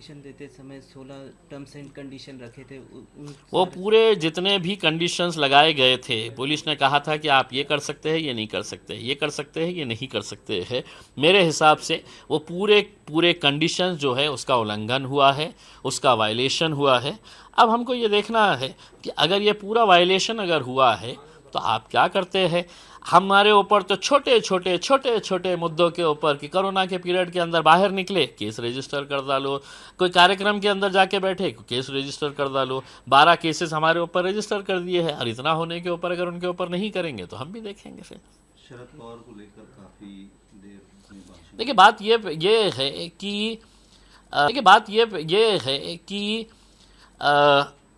देते समय 16 terms and condition रखे थे वो पूरे जितने भी कंडीशंस लगाए गए थे, पुलिस ने कहा था कि आप ये कर सकते हैं, ये नहीं कर सकते, ये कर सकते हैं, ये नहीं कर सकते हैं। मेरे हिसाब से वो पूरे पूरे कंडीशंस जो है उसका उल्लंघन हुआ है, उसका वायलेशन हुआ है। अब हमको ये देखना है कि अगर ये पूरा वायलेशन अगर हुआ है तो आप क्या करते हैं। हमारे ऊपर तो छोटे छोटे छोटे छोटे मुद्दों के ऊपर कि कोरोना के पीरियड के अंदर बाहर निकले केस रजिस्टर कर डालो, कोई कार्यक्रम के अंदर जाके बैठे केस रजिस्टर कर डालो। 12 केसेस हमारे ऊपर रजिस्टर कर दिए हैं और इतना होने के ऊपर अगर उनके ऊपर नहीं करेंगे तो हम भी देखेंगे फिर। शरद पवार को लेकर काफी देर अपने भाषण देखिए बात ये है कि देखिए बात ये है कि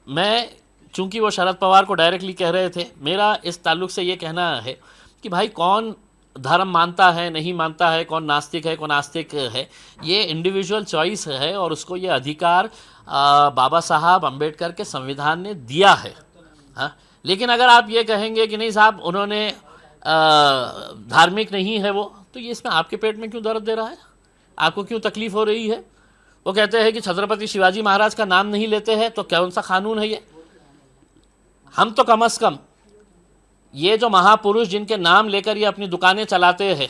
मैं चूंकि वो शरद पवार को डायरेक्टली कह रहे थे, मेरा इस ताल्लुक से ये कहना है कि भाई कौन धर्म मानता है नहीं मानता है, कौन नास्तिक है कौन आस्तिक है, ये इंडिविजुअल चॉइस है और उसको ये अधिकार बाबा साहब अम्बेडकर के संविधान ने दिया है। हाँ, लेकिन अगर आप ये कहेंगे कि नहीं साहब उन्होंने धार्मिक नहीं है वो, तो ये इसमें आपके पेट में क्यों दर्द दे रहा है, आपको क्यों तकलीफ हो रही है। वो कहते हैं कि छत्रपति शिवाजी महाराज का नाम नहीं लेते हैं, तो कौन सा कानून है ये। हम तो कम से कम ये जो महापुरुष जिनके नाम लेकर ये अपनी दुकानें चलाते हैं,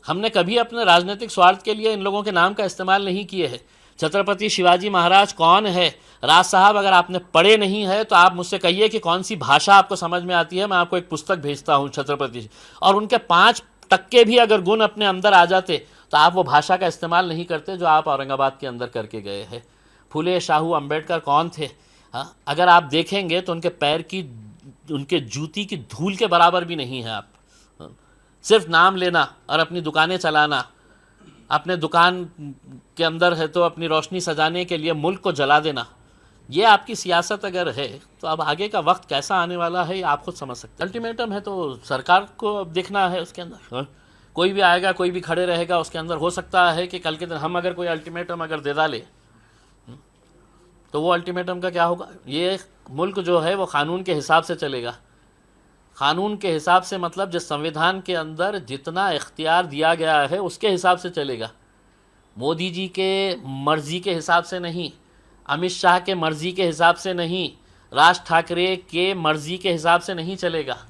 हमने कभी अपने राजनीतिक स्वार्थ के लिए इन लोगों के नाम का इस्तेमाल नहीं किए हैं। छत्रपति शिवाजी महाराज कौन है, राज साहब अगर आपने पढ़े नहीं है तो आप मुझसे कहिए कि कौन सी भाषा आपको समझ में आती है, मैं आपको एक पुस्तक भेजता हूँ छत्रपति, और उनके 5% भी अगर गुण अपने अंदर आ जाते तो आप वो भाषा का इस्तेमाल नहीं करते जो आप औरंगाबाद के अंदर करके गए हैं। फुले शाहू अम्बेडकर कौन थे, हाँ, अगर आप देखेंगे तो उनके पैर की उनके जूती की धूल के बराबर भी नहीं है आप। सिर्फ नाम लेना और अपनी दुकानें चलाना, अपने दुकान के अंदर है तो अपनी रोशनी सजाने के लिए मुल्क को जला देना, ये आपकी सियासत अगर है तो अब आगे का वक्त कैसा आने वाला है ये आप खुद समझ सकते हैं। अल्टीमेटम है तो सरकार को अब देखना है उसके अंदर। कोई भी आएगा कोई भी खड़े रहेगा उसके अंदर, हो सकता है कि कल के दिन हम अगर कोई अल्टीमेटम अगर दे डाले तो वो अल्टीमेटम का क्या होगा। ये मुल्क जो है वो कानून के हिसाब से चलेगा। कानून के हिसाब से मतलब जिस संविधान के अंदर जितना इख्तियार दिया गया है उसके हिसाब से चलेगा। मोदी जी के मर्ज़ी के हिसाब से नहीं, अमित शाह के मर्ज़ी के हिसाब से नहीं, राज ठाकरे के मर्ज़ी के हिसाब से नहीं चलेगा।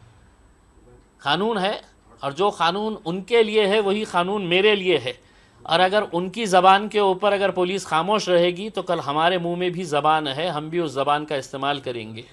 कानून है और जो कानून उनके लिए है वही कानून मेरे लिए है। और अगर उनकी ज़बान के ऊपर अगर पुलिस खामोश रहेगी तो कल हमारे मुंह में भी ज़बान है, हम भी उस ज़बान का इस्तेमाल करेंगे।